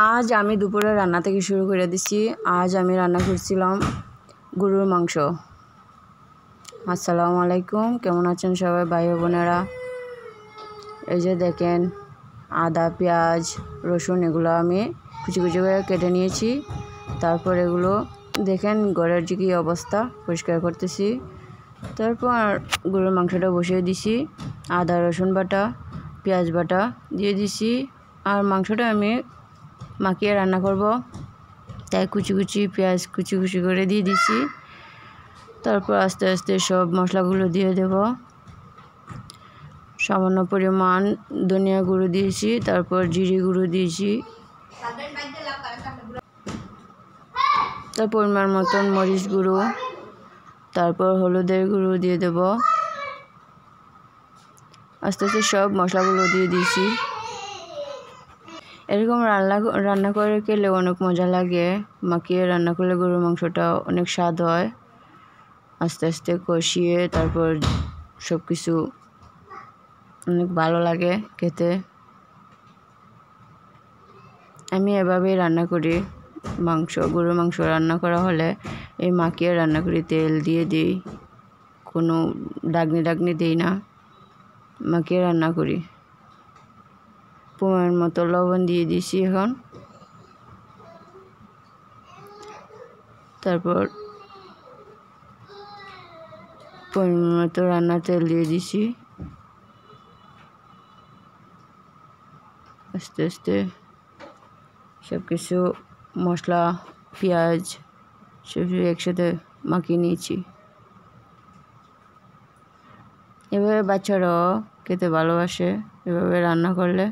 আজ আমি দুপুরে রান্না থেকে শুরু করে দিচ্ছি। আজ আমি রান্না করছিলাম গরুর মাংস। আসসালামু আলাইকুম, কেমন আছেন সবাই ভাই বোনেরা? এই যে দেখেন, আদা, পেঁয়াজ, রসুন এগুলো আমি কুচি কুচি করে কেটে নিয়েছি। তারপর এগুলো দেখেন ঘরের যে কী অবস্থা, পরিষ্কার করতেছি। তারপর গরুর মাংসটা বসিয়ে দিছি। আদা রসুন বাটা, পেঁয়াজ বাটা দিয়ে দিছি। আর মাংসটা আমি মাখিয়ে রান্না করব, তাই কুচি কুচি পেঁয়াজ কুচি কুচি করে দিয়ে দিছি। তারপর আস্তে আস্তে সব মশলাগুলো দিয়ে দেব। সামান্য পরিমাণ ধনিয়া গুঁড়ো দিয়েছি, তারপর জিরে গুঁড়ো দিয়েছি, তার পরিমাণ মতন মরিচ গুঁড়ো, তারপর হলুদের গুঁড়ো দিয়ে দেব। আস্তে আস্তে সব মশলাগুলো দিয়ে দিয়েছি। এরকম রান্না করে খেলে অনেক মজা লাগে। মাখিয়ে রান্না করলে গরুর মাংসটা অনেক স্বাদ হয়। আস্তে আস্তে কষিয়ে তারপর সব কিছু অনেক ভালো লাগে খেতে। আমি এভাবেই রান্না করি গরুর মাংস রান্না করা হলে এই মাখিয়ে রান্না করি, তেল দিয়ে দিই, কোনো ডাগনি দিই না, মাখিয়ে রান্না করি। পরিমাণ মতো লবণ দিয়ে দিছি এখন। তারপর পরিমাণ মতো রান্নার তেল দিয়ে দিছি। আস্তে আস্তে সব কিছু মশলা পেঁয়াজ সব একসাথে মাখিয়ে নিয়েছি। এভাবে বাচ্চারাও খেতে ভালোবাসে, এভাবে রান্না করলে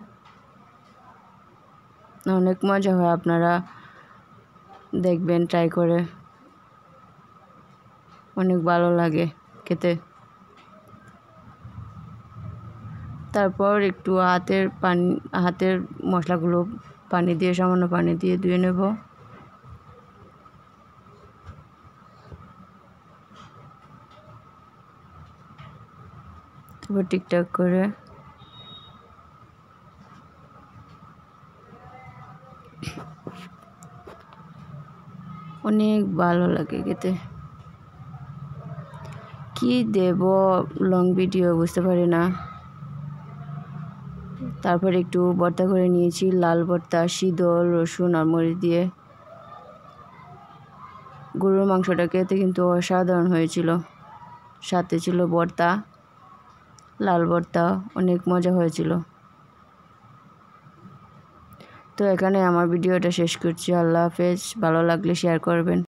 অনেক মজা হয়। আপনারা দেখবেন, ট্রাই করে, অনেক ভালো লাগে খেতে। তারপর একটু হাতের মশলাগুলো সামান্য পানি দিয়ে ধুয়ে নেব। তারপর ঠিকঠাক করে অনেক ভালো লাগে খেতে। কি দেব লং ভিডিও বুঝতে পারি না। তারপর একটু ভর্তা করে নিয়েছি, লাল ভর্তা, শীতল রসুন আর মরিচ দিয়ে। গরুর মাংসটা খেতে কিন্তু অসাধারণ হয়েছিল। সাথে ছিল ভর্তা, লাল ভর্তা, অনেক মজা হয়েছিল। তো এখানে আমার ভিডিওটা শেষ করছি। আল্লাহ হাফেজ। ভালো লাগলে শেয়ার করবেন।